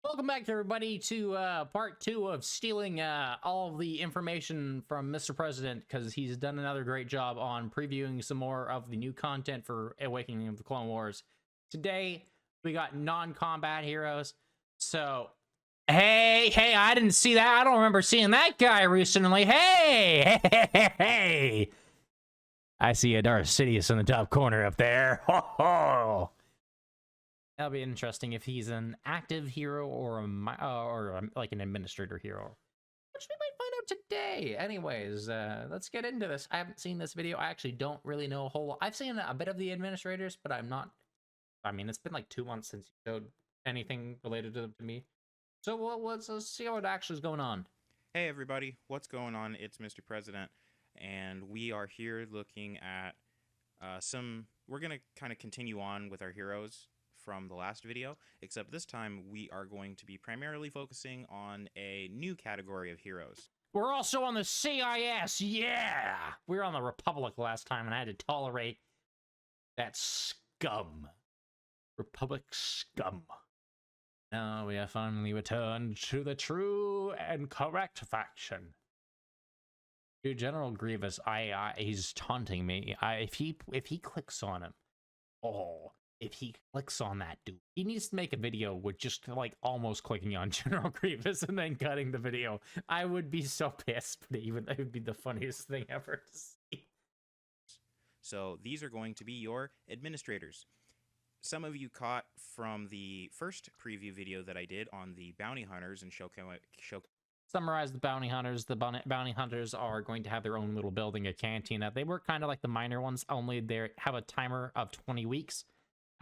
Welcome back, everybody, to part 2 of stealing all of the information from Mr. President, because he's done another great job on previewing some more of the new content for Awakening of the Clone Wars. Today, we got non-combat heroes. So, hey, I didn't see that. I don't remember seeing that guy recently. Hey! I see a Darth Sidious in the top corner up there. Ho ho! That'll be interesting if he's an active hero or like an administrator hero, which we might find out today. Anyways, let's get into this. I haven't seen this video. I actually don't really know a whole lot. I've seen a bit of the administrators, but I'm not. I mean, it's been like 2 months since you showed anything related to me. So let's see what actually is going on. Hey everybody, what's going on? It's Mr. President, and we are here looking at we're going to kind of continue on with our heroes from the last video, except this time we are going to be primarily focusing on a new category of heroes. We're also on the CIS, yeah! We were on the Republic last time, and I had to tolerate that scum. Republic scum. Now we have finally returned to the true and correct faction. Dude, General Grievous, he's taunting me. If he clicks on him, if he clicks on that dude, he needs to make a video with just like almost clicking on General Grievous and then cutting the video. I would be so pissed, but it would be the funniest thing ever to see. So these are going to be your administrators. Some of you caught from the first preview video that I did on the bounty hunters and Summarize the bounty hunters. The bounty hunters are going to have their own little building, a cantina. They work kind of like the minor ones, only they have a timer of 20 weeks.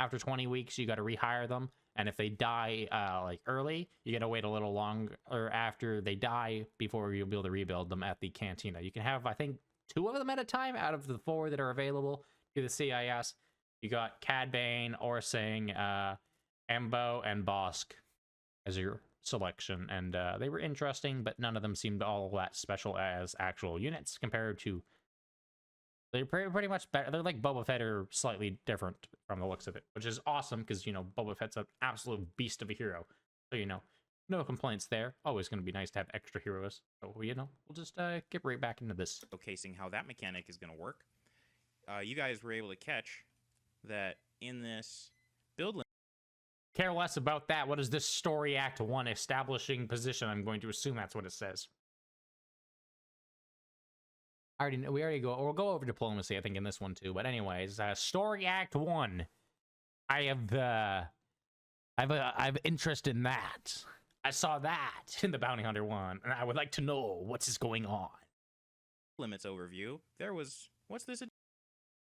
After 20 weeks, you got to rehire them, and if they die like early, you got to wait a little longer after they die before you'll be able to rebuild them at the cantina. You can have, I think, 2 of them at a time out of the 4 that are available to the CIS. You got Cad Bane, Orsang, Embo, and Bosk as your selection, and they were interesting, but none of them seemed all that special as actual units compared to. They're pretty much better. They're like Boba Fett or slightly different from the looks of it, which is awesome because, you know, Boba Fett's an absolute beast of a hero. So, you know, no complaints there. Always going to be nice to have extra heroes. So, you know, we'll just get right back into this. Showcasing how that mechanic is going to work. You guys were able to catch that in this build. Care less about that. What is this story act 1 establishing position? I'm going to assume that's what it says. We'll go over diplomacy, I think, in this one too. But anyways, story act 1. I have interest in that. I saw that in the bounty hunter one, and I would like to know what's going on. Limits overview. There was what's this?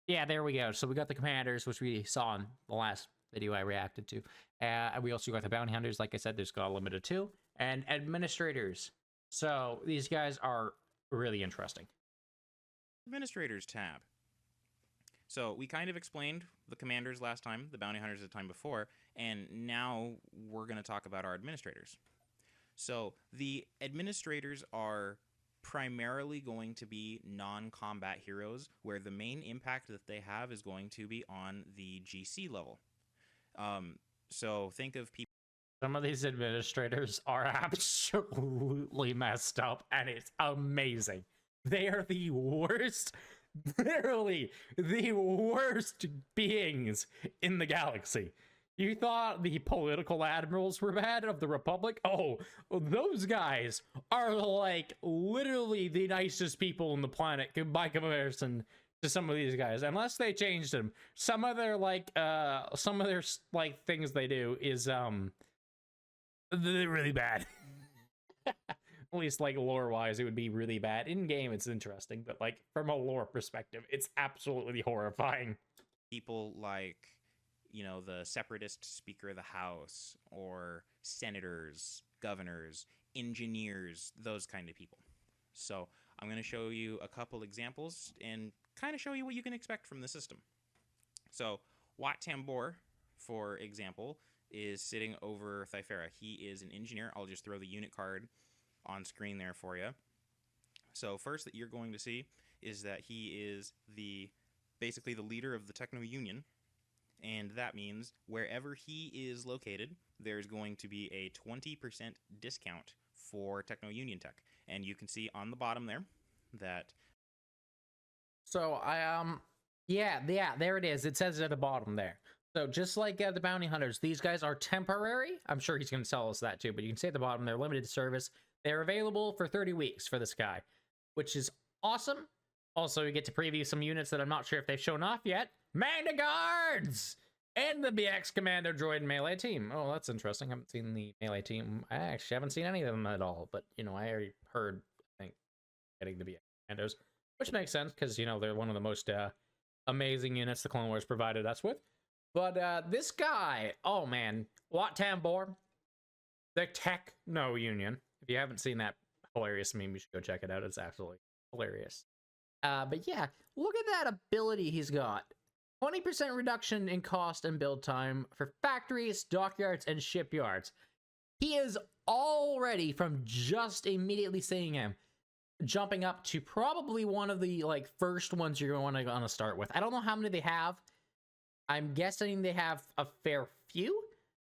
Yeah, there we go. So we got the commanders, which we saw in the last video I reacted to. We also got the bounty hunters. Like I said, there's got a limit of 2, and administrators. So these guys are really interesting. Administrators tab. So we kind of explained the commanders last time, the bounty hunters the time before, and now we're going to talk about our administrators. So the administrators are primarily going to be non-combat heroes, where the main impact that they have is going to be on the GC level. So think of people. Some of these administrators are absolutely messed up, and it's amazing. They are the worst, literally the worst beings in the galaxy. You thought the political admirals were bad of the Republic? Oh, those guys are like literally the nicest people on the planet by comparison to some of these guys. Unless they changed them. Some of their things they do is they're really bad. At least, like, lore-wise, it would be really bad. In-game, it's interesting, but, like, from a lore perspective, it's absolutely horrifying. People like, you know, the Separatist Speaker of the House, or senators, governors, engineers, those kind of people. So, I'm going to show you a couple examples and kind of show you what you can expect from the system. So, Wat Tambor, for example, is sitting over Thyfera. He is an engineer. I'll just throw the unit card on screen there for you. So first that you're going to see is that he is basically the leader of the Techno Union, and that means wherever he is located, there's going to be a 20% discount for Techno Union Tech. And you can see on the bottom there that. So yeah, there it is. It says it at the bottom there. So just like the bounty hunters, these guys are temporary. I'm sure he's going to tell us that too, but you can see at the bottom they're limited service. They're available for 30 weeks for this guy, which is awesome. Also, we get to preview some units that I'm not sure if they've shown off yet. Magna Guards! And the BX Commando Droid Melee team. Oh, that's interesting. I haven't seen the Melee team. I actually haven't seen any of them at all. But, you know, I already heard, I think, getting the BX Commandos. Which makes sense, because, you know, they're one of the most amazing units the Clone Wars provided us with. But this guy, oh man, Wat Tambor, the Techno Union. If you haven't seen that hilarious meme, you should go check it out. It's absolutely hilarious. But yeah, look at that ability he's got. 20% reduction in cost and build time for factories, dockyards, and shipyards. He is already, from just immediately seeing him, jumping up to probably one of the like first ones you're going to start with. I don't know how many they have. I'm guessing they have a fair few.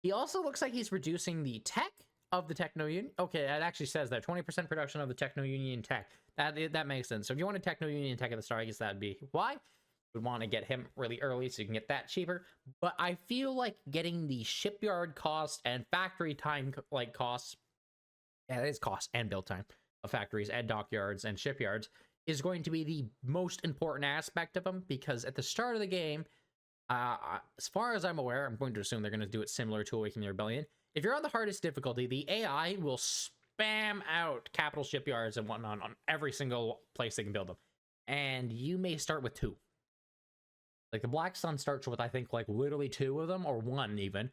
He also looks like he's reducing the tech of the Techno Union. Okay, it actually says that 20% production of the Techno Union tech. That makes sense. So if you want a Techno Union tech at the start, I guess that'd be why. You would want to get him really early so you can get that cheaper. But I feel like getting the shipyard cost and factory time like costs, yeah, it is cost and build time of factories and dockyards and shipyards, is going to be the most important aspect of them, because at the start of the game, as far as I'm aware, I'm going to assume they're going to do it similar to Awakening the Rebellion. If you're on the hardest difficulty, the AI will spam out capital shipyards and whatnot on every single place they can build them. And you may start with 2. Like the Black Sun starts with, I think, like literally 2 of them, or 1 even.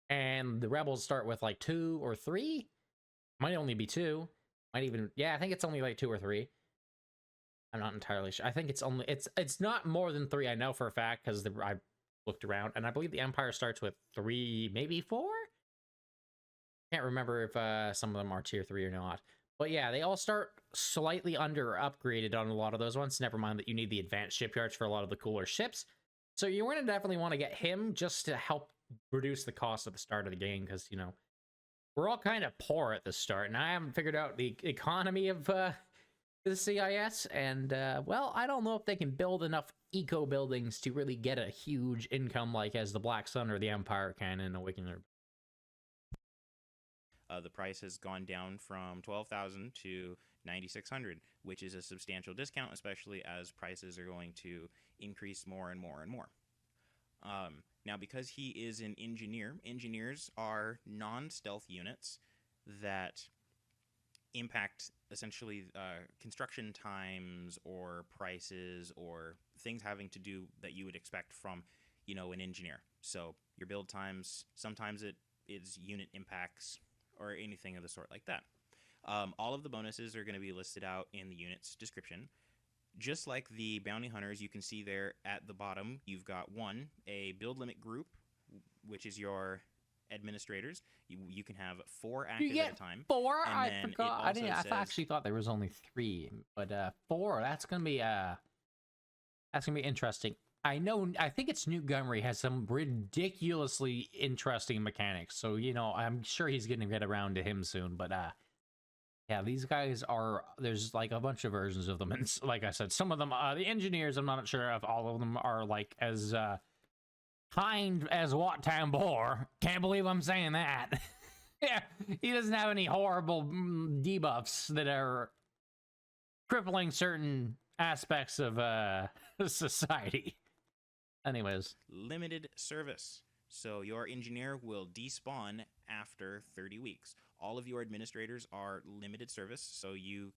And the Rebels start with like 2 or 3. Might only be 2. Might even, yeah, I think it's only like 2 or 3. I'm not entirely sure. I think it's only, it's not more than 3. I know for a fact, because I looked around, and I believe the Empire starts with 3, maybe 4. Can't remember if some of them are tier 3 or not. But yeah, they all start slightly under upgraded on a lot of those ones. Never mind that you need the advanced shipyards for a lot of the cooler ships. So you're going to definitely want to get him just to help reduce the cost at the start of the game, because, you know, we're all kind of poor at the start, and I haven't figured out the economy of the CIS, and, well, I don't know if they can build enough eco buildings to really get a huge income like as the Black Sun or the Empire can in Awakening. The price has gone down from 12,000 to 9,600, which is a substantial discount, especially as prices are going to increase more and more and more. Now, because he is an engineer, engineers are non-stealth units that impact essentially construction times or prices or things having to do that you would expect from, you know, an engineer. So your build times, sometimes it is unit impacts or anything of the sort like that. All of the bonuses are going to be listed out in the unit's description. Just like the bounty hunters, you can see there at the bottom, you've got a build limit group, which is your administrators. You can have 4 active at a time. 4? I forgot. I actually thought there was only 3, but 4. That's gonna be interesting. I think it's Newt Gunray has some ridiculously interesting mechanics. So, you know, I'm sure he's gonna get around to him soon. But yeah, these guys there's like a bunch of versions of them, and like I said, some of them, the engineers, I'm not sure if all of them are like as kind as Wat Tambor. Can't believe I'm saying that. Yeah, he doesn't have any horrible debuffs that are crippling certain aspects of society. Anyways, limited service. So your engineer will despawn after 30 weeks. All of your administrators are limited service, so I'm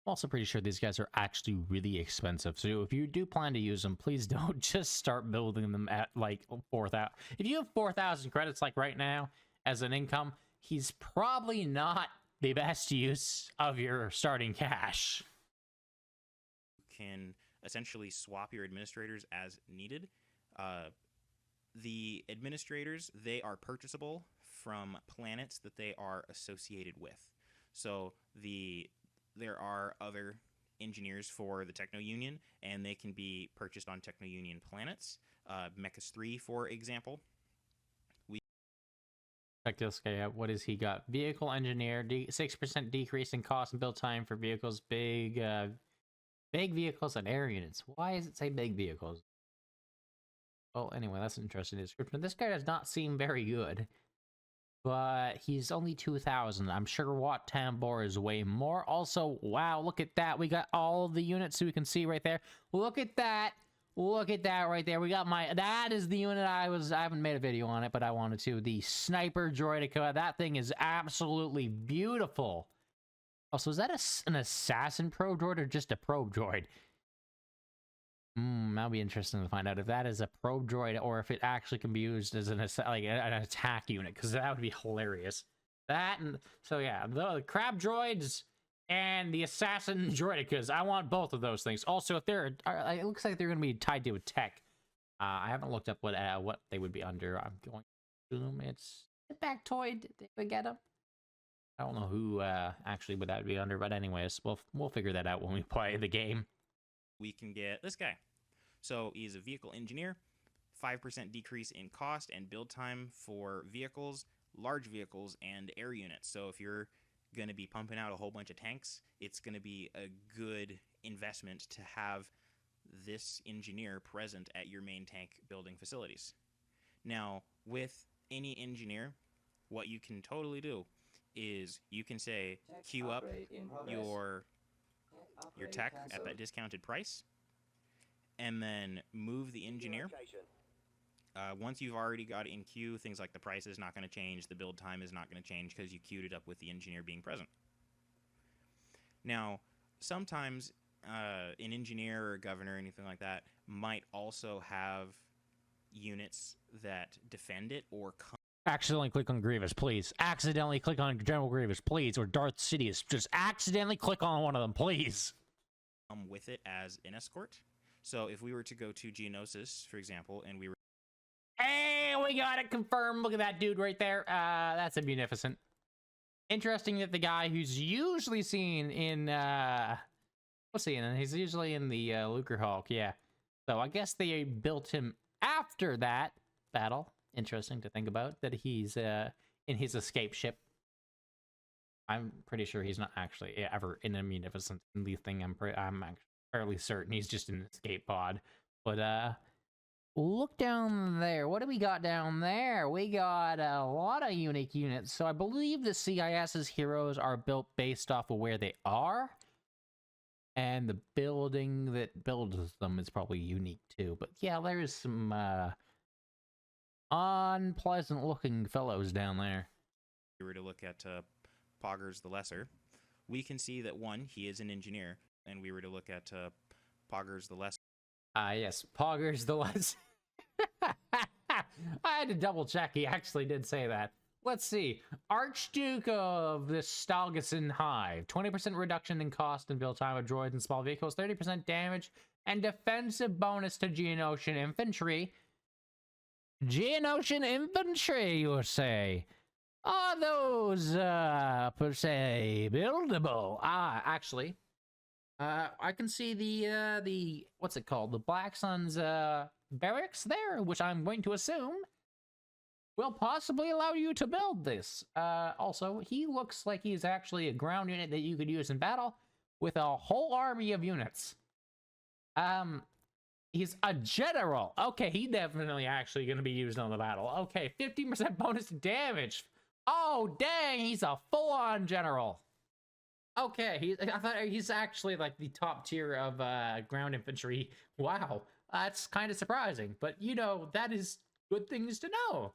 also pretty sure these guys are actually really expensive. So if you do plan to use them, please don't just start building them at like 4,000. If you have 4,000 credits like right now as an income, he's probably not the best use of your starting cash. You can essentially swap your administrators as needed. The administrators, they are purchasable from planets that they are associated with. So there are other engineers for the Techno Union, and they can be purchased on Techno Union planets. Mechas 3, for example. Check this guy out. What has he got? Vehicle engineer, 6% decrease in cost and build time for vehicles, big vehicles and air units. Why does it say big vehicles? Well, anyway, that's an interesting description. This guy does not seem very good, but he's only 2,000. I'm sure Watt Tambor is way more. Also, wow, look at that. We got all of the units so we can see right there. Look at that. Look at that right there. We got that is the unit I haven't made a video on it, but I wanted to. The Sniper Droideka. That thing is absolutely beautiful. Also, is that an assassin probe droid or just a probe droid? That'll be interesting to find out if that is a probe droid or if it actually can be used as an attack unit, because that would be hilarious. That and so yeah, the crab droids and the assassin droidekas. I want both of those things. Also, if they're, it looks like they're going to be tied to a tech. I haven't looked up what they would be under. I'm going to assume it's Bactoid. They would get them. I don't know who actually would that be under, but anyways, we'll figure that out when we play the game. We can get this guy. So he's a vehicle engineer, 5% decrease in cost and build time for vehicles, large vehicles, and air units. So if you're going to be pumping out a whole bunch of tanks, it's going to be a good investment to have this engineer present at your main tank building facilities. Now, with any engineer, what you can totally do is you can say, queue up your tech at that discounted price, and then move the engineer. Once you've already got it in queue, things like the price is not going to change, the build time is not going to change because you queued it up with the engineer being present. Now, sometimes an engineer or a governor or anything like that might also have units that defend it or accidentally click on Grievous, please. Accidentally click on General Grievous, please. Or Darth Sidious. Just accidentally click on one of them, please. With it as an escort. So if we were to go to Geonosis, for example, and we were... Hey, we got it confirmed. Look at that dude right there. That's a munificent. Interesting that the guy who's usually seen in, what's he in? He's usually in the Lucrehulk, yeah. So I guess they built him after that battle. Interesting to think about that he's in his escape ship. I'm pretty sure he's not actually ever in a munificent thing. I'm fairly certain he's just in an escape pod. But look down there. What do we got down there? We got a lot of unique units. So I believe the CIS's heroes are built based off of where they are. And the building that builds them is probably unique too. But yeah, there is some unpleasant looking fellows down there. If we were to look at Poggers the Lesser, we can see that one, he is an engineer, and we were to look at Poggers the Lesser. Yes, Poggers the Lesser. I had to double check. He actually did say that. Let's see. Archduke of the Stalgason Hive. 20% reduction in cost and build time of droids and small vehicles. 30% damage and defensive bonus to Geonosian infantry. Geonosian infantry, you say? Are those, per se, buildable? Actually, I can see the, what's it called? The Black Sun's, barracks there, which I'm going to assume will possibly allow you to build this. Also, he looks like he's actually a ground unit that you could use in battle with a whole army of units. He's a general. Okay, he's definitely actually going to be used on the battle. Okay, 15% bonus to damage. Oh, dang, he's a full-on general. Okay, I thought he's actually like the top tier of ground infantry. Wow, that's kind of surprising. But, you know, that is good things to know.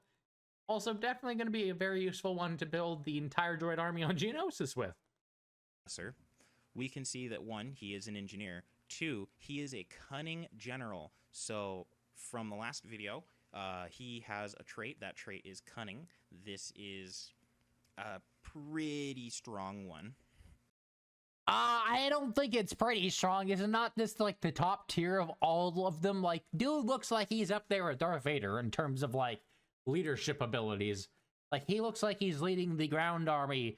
Also, definitely going to be a very useful one to build the entire droid army on Geonosis with. Sir, we can see that one, he is an engineer. Two, he is a cunning general. So from the last video, he has a trait. That trait is cunning. This is a pretty strong one. I don't think it's pretty strong. Is it not this like the top tier of all of them? Like, dude looks like he's up there with Darth Vader in terms of like leadership abilities. Like, he looks like he's leading the ground army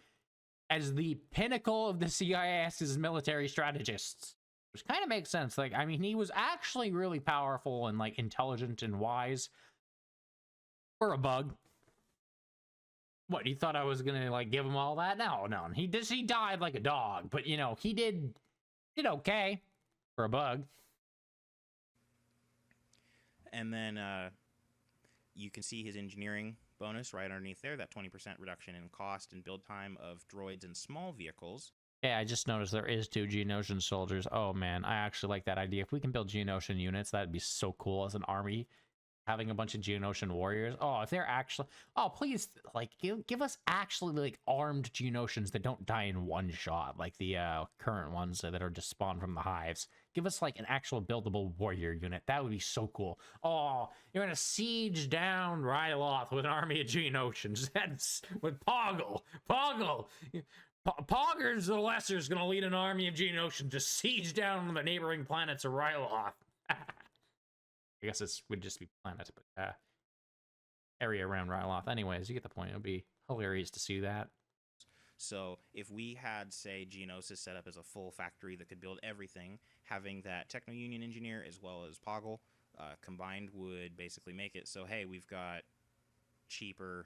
as the pinnacle of the CIS's military strategists. Which kind of makes sense. Like, I mean, he was actually really powerful and, like, intelligent and wise for a bug. What, you thought I was gonna, like, give him all that? No. He died like a dog, but, you know, he did okay for a bug. And then you can see his engineering bonus right underneath there, that 20% reduction in cost and build time of droids and small vehicles. Yeah, I just noticed there is 2 Geonosian soldiers. Oh man, I actually like that idea. If we can build Geonosian units, that'd be so cool as an army. Having a bunch of Geonosian warriors. Oh, if they're actually... Oh, please, like, give us actually, like, armed Geonosians that don't die in one shot, like the current ones that are just spawned from the hives. Give us, like, an actual buildable warrior unit. That would be so cool. Oh, you're gonna siege down Ryloth with an army of Geonosians. That's... with Poggle. Poggers the Lesser's gonna lead an army of Geonosians to siege down the neighboring planets of Ryloth. I guess this would just be planet, but area around Ryloth. Anyways, you get the point. It would be hilarious to see that. So if we had, say, Geonosis set up as a full factory that could build everything, having that Techno-Union engineer as well as Poggle combined would basically make it so, hey, we've got cheaper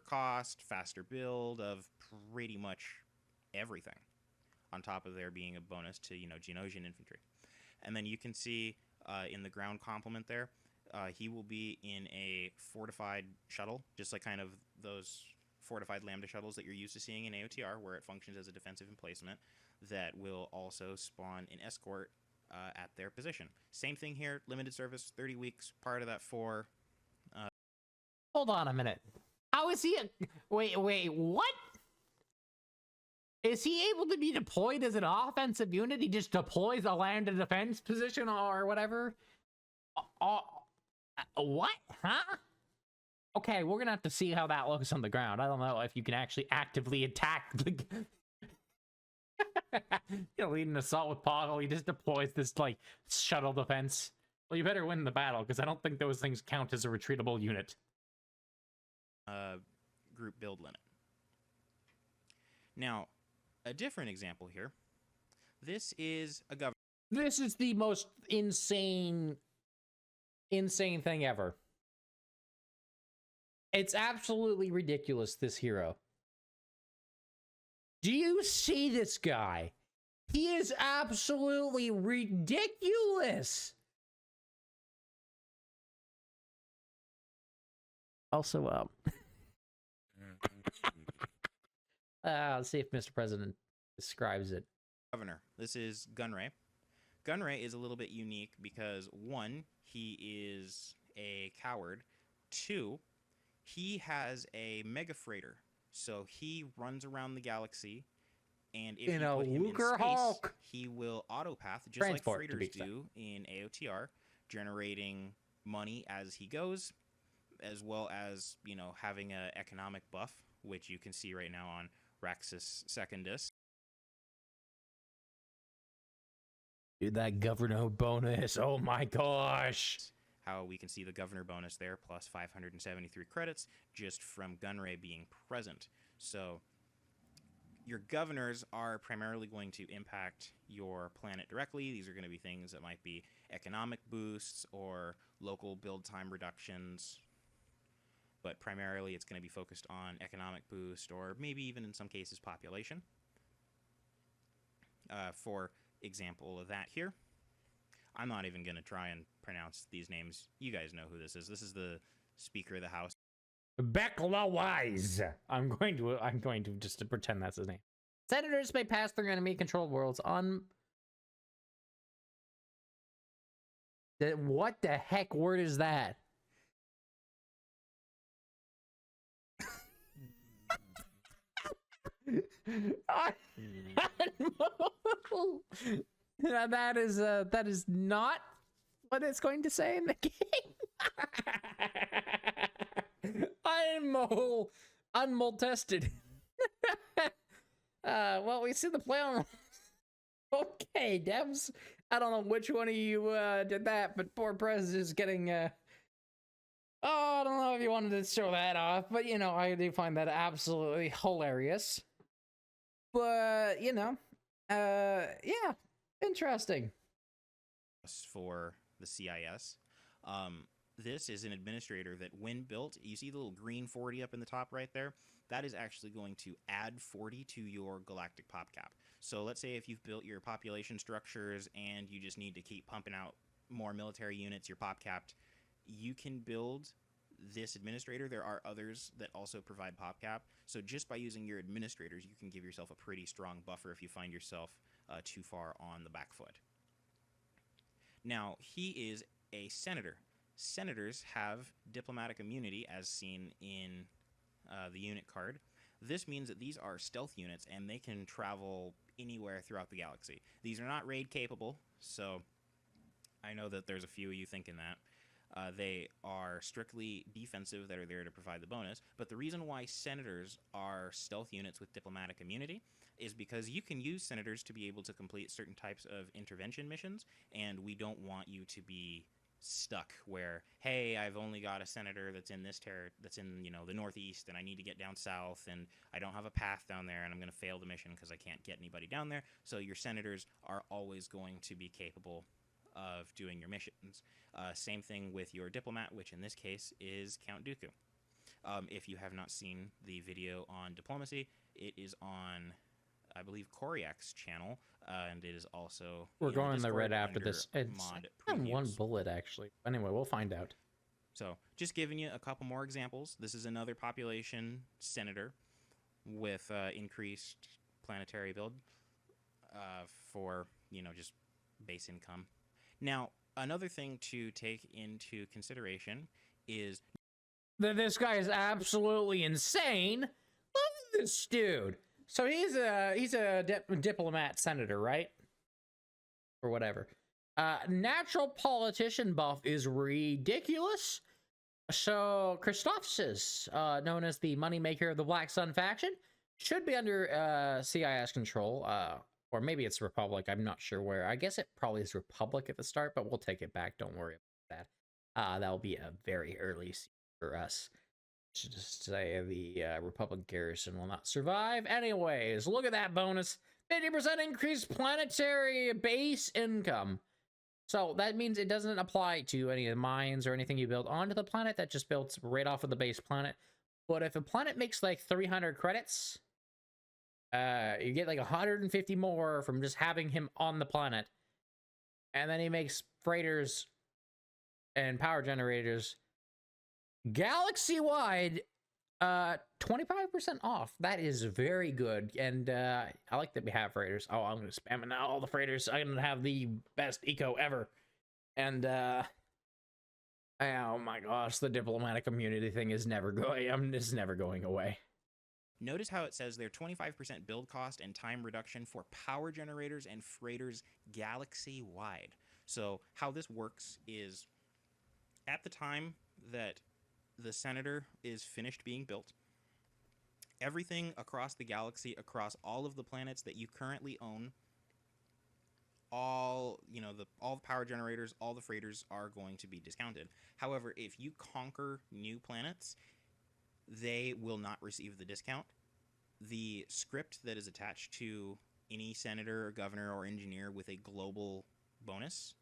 cost, faster build of pretty much everything, on top of there being a bonus to, you know, Geonosian infantry. And then you can see in the ground complement there, he will be in a fortified shuttle, just like kind of those fortified Lambda shuttles that you're used to seeing in AOTR, where it functions as a defensive emplacement, that will also spawn an escort at their position. Same thing here, limited service, 30 weeks, part of that 4. Hold on a minute. How is he Wait, what? Is he able to be deployed as an offensive unit? He just deploys a land and defense position or whatever? What? Huh? Okay, we're gonna have to see how that looks on the ground. I don't know if you can actually actively attack the... You know, lead an assault with Poggle, he just deploys this, like, shuttle defense. Well, you better win the battle, because I don't think those things count as a retreatable unit. Group build limit. Now, a different example here. This is a governor. This is the most insane thing ever. It's absolutely ridiculous, this hero. Do you see this guy? He is absolutely ridiculous. Also, let's see if Mr. President describes it. Governor. This is Gunray. Gunray is a little bit unique because, 1, he is a coward. 2, he has a mega freighter. So he runs around the galaxy, and if you put him in space, he will autopath, just like freighters do in AOTR, generating money as he goes, as well as, you know, having an economic buff, which you can see right now on Raxus Secundus. Dude, that governor bonus, oh my gosh. How we can see the governor bonus there, plus 573 credits, just from Gunray being present. So your governors are primarily going to impact your planet directly. These are going to be things that might be economic boosts or local build time reductions. But primarily it's going to be focused on economic boost or maybe even in some cases population. For example of that here, I'm not even going to try and pronounce these names. You guys know who this is. This is the Speaker of the House. Bekla Wise. I'm going to just to pretend that's his name. Senators may pass through enemy-controlled worlds on... What the heck word is that? That is not what it's going to say in the game. Unmold tested. Well, we see the play on. Okay, devs. I don't know which one of you did that, but poor Prez is getting oh, I don't know if you wanted to show that off, but you know, I do find that absolutely hilarious. But, yeah, interesting. For the CIS. This is an administrator that, when built, you see the little green 40 up in the top right there? That is actually going to add 40 to your galactic pop cap. So let's say if you've built your population structures and you just need to keep pumping out more military units, you're pop capped, you can build this administrator. There are others that also provide pop cap. So just by using your administrators, you can give yourself a pretty strong buffer if you find yourself too far on the back foot. Now, he is a senator. Senators have diplomatic immunity, as seen in the unit card. This means that these are stealth units, and they can travel anywhere throughout the galaxy. These are not raid capable, so I know that there's a few of you thinking that. They are strictly defensive that are there to provide the bonus, but the reason why senators are stealth units with diplomatic immunity is because you can use senators to be able to complete certain types of intervention missions, and we don't want you to be stuck where, hey, I've only got a senator that's in this that's in the northeast, and I need to get down south, and I don't have a path down there, and I'm going to fail the mission because I can't get anybody down there. So your senators are always going to be capable of doing your missions. Same thing with your diplomat, which in this case is Count Dooku. If you have not seen the video on diplomacy, it is on, I believe, Koriak's channel, and it is also We're going the the red Discord after under this. It's mod on one previews. bullet, actually. Anyway, we'll find out. So just giving you a couple more examples. This is another population senator with increased planetary build for, just base income. Now, another thing to take into consideration is This guy is absolutely insane. Look at this dude. So he's a diplomat senator, right? Or whatever. Natural politician buff is ridiculous. So Christophsis, known as the moneymaker of the Black Sun faction, should be under CIS control. Or maybe it's Republic. I'm not sure where. I guess it probably is Republic at the start, but we'll take it back. Don't worry about that. That'll be a very early season for us. Should just say the Republic garrison will not survive. Anyways, look at that bonus. 50% increased planetary base income. So that means it doesn't apply to any of the mines or anything you build onto the planet. That just builds right off of the base planet. But if a planet makes like 300 credits, you get like 150 more from just having him on the planet. And then he makes freighters and power generators galaxy-wide 25% off. That is very good. And I like that we have freighters. Oh, I'm gonna spam it now. All the freighters. I'm gonna have the best eco ever. And oh my gosh, the diplomatic immunity thing is never going. It's never going away. Notice how it says there 25% build cost and time reduction for power generators and freighters galaxy-wide. So how this works is, at the time that the Senator is finished being built, everything across the galaxy, across all of the planets that you currently own, all the power generators, all the freighters are going to be discounted. However, if you conquer new planets, they will not receive the discount. The script that is attached to any senator or governor or engineer with a global bonus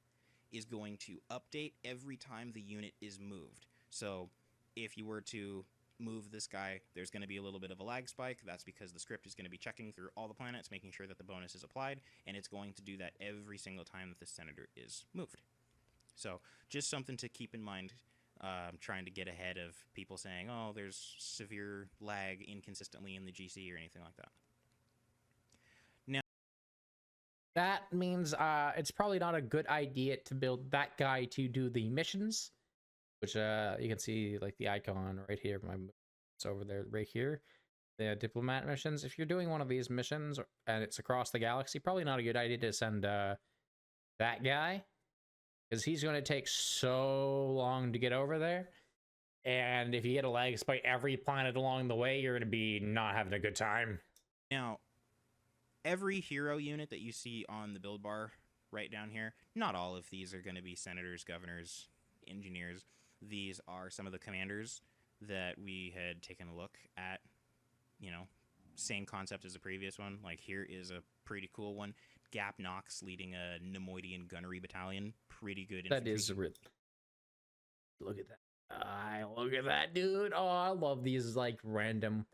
is going to update every time the unit is moved. So if you were to move this guy, there's going to be a little bit of a lag spike. That's because the script is going to be checking through all the planets, making sure that the bonus is applied, and it's going to do that every single time that the senator is moved. So just something to keep in mind. Trying to get ahead of people saying, oh, there's severe lag inconsistently in the GC or anything like that. Now, that means it's probably not a good idea to build that guy to do the missions, which you can see like the icon right here. It's over there right here. The diplomat missions. If you're doing one of these missions and it's across the galaxy, probably not a good idea to send that guy, because he's going to take so long to get over there. And if you get a lag spike every planet along the way, you're going to be not having a good time. Now, every hero unit that you see on the build bar right down here, not all of these are going to be senators, governors, engineers. These are some of the commanders that we had taken a look at, same concept as the previous one. Like, here is a pretty cool one. Gap Knox leading a Nemoidian gunnery battalion. Pretty good infantry. That is real. Look at that. Look at that, dude. Oh, I love these like random,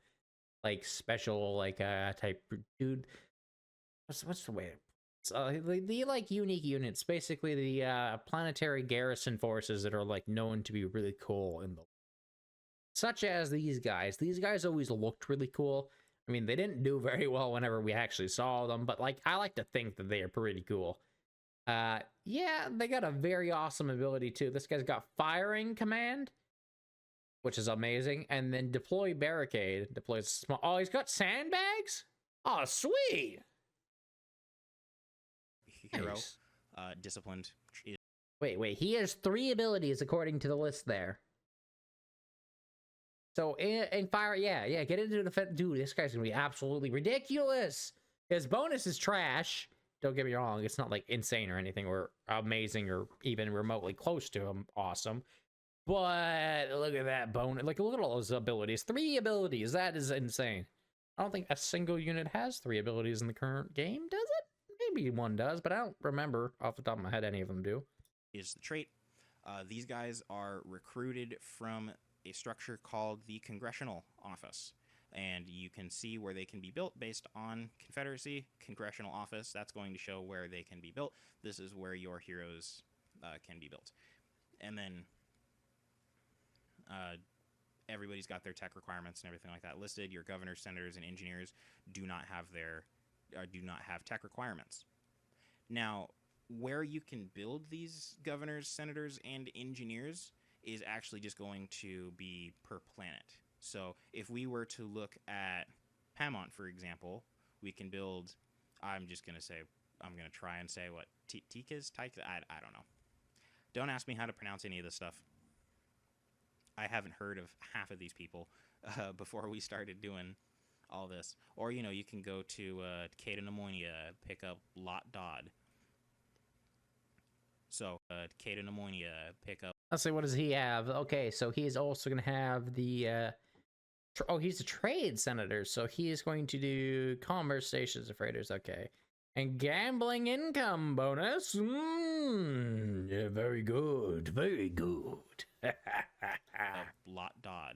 like special, like type dude. What's the way? The like unique units, basically the planetary garrison forces that are like known to be really cool in the, such as these guys. These guys always looked really cool. I mean, they didn't do very well whenever we actually saw them, but like I like to think that they are pretty cool. Yeah, they got a very awesome ability too. This guy's got firing command, which is amazing, and then deploy barricade. Deploys small. Oh, he's got sandbags. Oh, sweet. Hero, nice. Disciplined. Wait. He has 3 abilities according to the list there. So in fire, yeah, get into the dude. This guy's gonna be absolutely ridiculous. His bonus is trash. Don't get me wrong; it's not like insane or anything, or amazing, or even remotely close to him awesome. But look at that bonus! Like, look at all those abilities. 3 abilities. That is insane. I don't think a single unit has 3 abilities in the current game, does it? Maybe one does, but I don't remember off the top of my head any of them do. Is the trait. These guys are recruited from a structure called the Congressional Office. And you can see where they can be built based on Confederacy, Congressional Office. That's going to show where they can be built. This is where your heroes can be built. And then everybody's got their tech requirements and everything like that listed. Your governors, senators, and engineers do not have tech requirements. Now, where you can build these governors, senators, and engineers is actually just going to be per planet. So if we were to look at Paramount, for example, we can build, I'm going to try and say what, Tikas? I don't know. Don't ask me how to pronounce any of this stuff. I haven't heard of half of these people before we started doing all this. Or, you can go to Cata Pneumonia, pick up Lot Dodd. So, Cata Pneumonia, pick up. Let's see, what does he have? Okay, so he's also going to have the, he's a trade senator, so he is going to do commerce stations of freighters, okay. And gambling income bonus, yeah, very good, very good. Lot Dodd.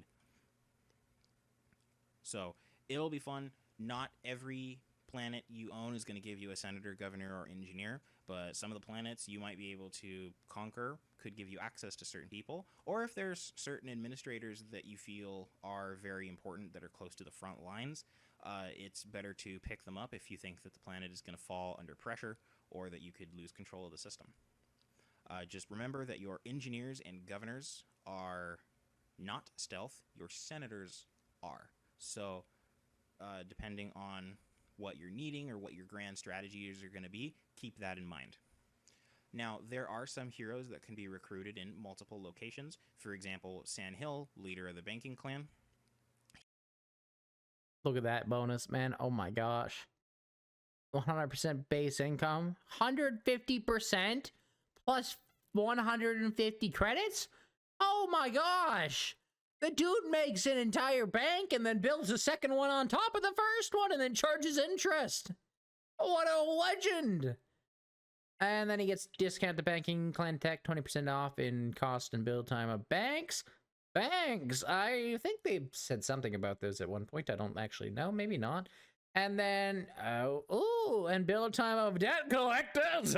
So, it'll be fun. Not every planet you own is going to give you a senator, governor, or engineer, but some of the planets you might be able to conquer could give you access to certain people, or if there's certain administrators that you feel are very important that are close to the front lines, it's better to pick them up if you think that the planet is going to fall under pressure or that you could lose control of the system. Just remember that your engineers and governors are not stealth, your senators are. So depending on what you're needing or what your grand strategies are going to be, keep that in mind. Now, there are some heroes that can be recruited in multiple locations. For example, Sandhill, leader of the banking clan. Look at that bonus, man. Oh my gosh. 100% base income. 150% plus 150 credits? Oh my gosh. The dude makes an entire bank and then builds a second one on top of the first one and then charges interest. What a legend. And then he gets discount to banking, clan tech, 20% off in cost and build time of banks. Banks. I think they said something about this at one point. I don't actually know. Maybe not. And then, and build time of debt collectors.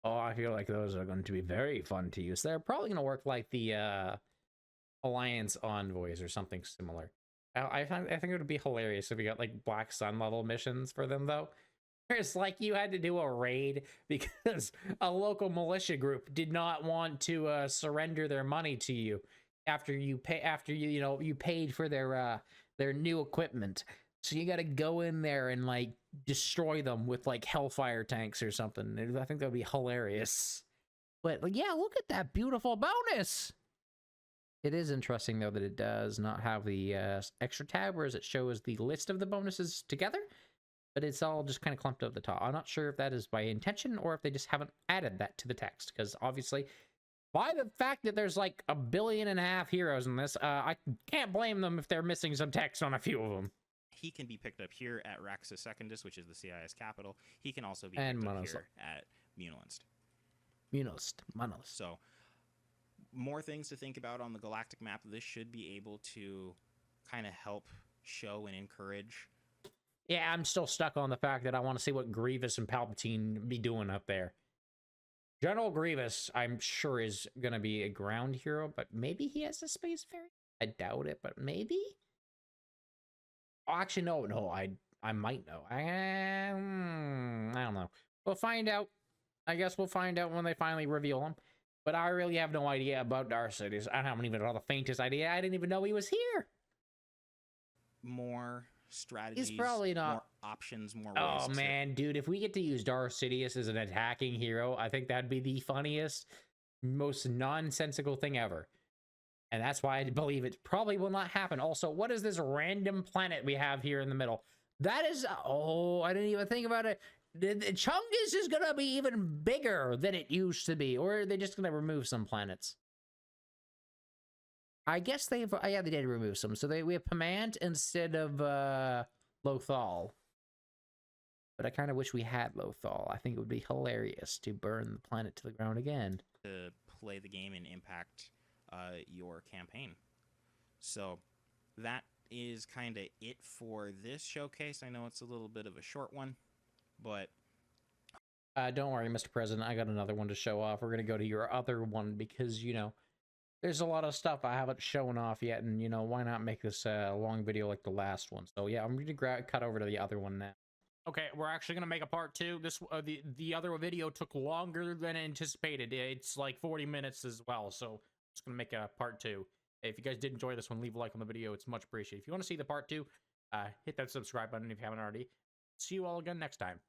Oh, I feel like those are going to be very fun to use. They're probably going to work like the Alliance Envoys or something similar. I think it would be hilarious if we got like Black Sun level missions for them, though. It's like you had to do a raid because a local militia group did not want to surrender their money to you after you paid for their new equipment. So you got to go in there and like destroy them with like Hellfire tanks or something. I think that would be hilarious. But like, yeah, look at that beautiful bonus. It is interesting though that it does not have the extra tab, whereas it shows the list of the bonuses together. But it's all just kind of clumped up the top. I'm not sure if that is by intention or if they just haven't added that to the text, because obviously by the fact that there's like 1.5 billion heroes in this, I can't blame them if they're missing some text on a few of them. He can be picked up here at Raxus Secundus, which is the CIS capital. He can also be And picked up Monos. here at Munilist. Manos. So, more things to think about on the galactic map. This should be able to kind of help show and encourage. Yeah, I'm still stuck on the fact that I want to see what Grievous and Palpatine be doing up there. General Grievous, I'm sure, is going to be a ground hero, but maybe he has a space ferry? I doubt it, but maybe? Oh, actually, no, I might know. I don't know. We'll find out. I guess we'll find out when they finally reveal him. But I really have no idea about Darth Sidious. I don't even know the faintest idea. I didn't even know he was here. More strategies, He's probably not. More options, more Oh, ways man, dude, if we get to use Darth Sidious as an attacking hero, I think that'd be the funniest, most nonsensical thing ever. And that's why I believe it probably will not happen. Also, what is this random planet we have here in the middle? That is, oh, I didn't even think about it. Chungus is going to be even bigger than it used to be. Or are they just going to remove some planets? I guess they've, yeah, they did remove some. So we have Pamant instead of Lothal. But I kind of wish we had Lothal. I think it would be hilarious to burn the planet to the ground again. To play the game and impact your campaign. So that is kind of it for this showcase. I know it's a little bit of a short one, but don't worry, Mr. President, I got another one to show off. We're going to go to your other one because, you know, there's a lot of stuff I haven't shown off yet, and, you know, why not make this a long video like the last one? So, yeah, I'm going to cut over to the other one now. Okay, we're actually going to make a part 2. This the other video took longer than anticipated. It's like 40 minutes as well, so I'm just going to make a part 2. If you guys did enjoy this one, leave a like on the video. It's much appreciated. If you want to see the part 2, hit that subscribe button if you haven't already. See you all again next time.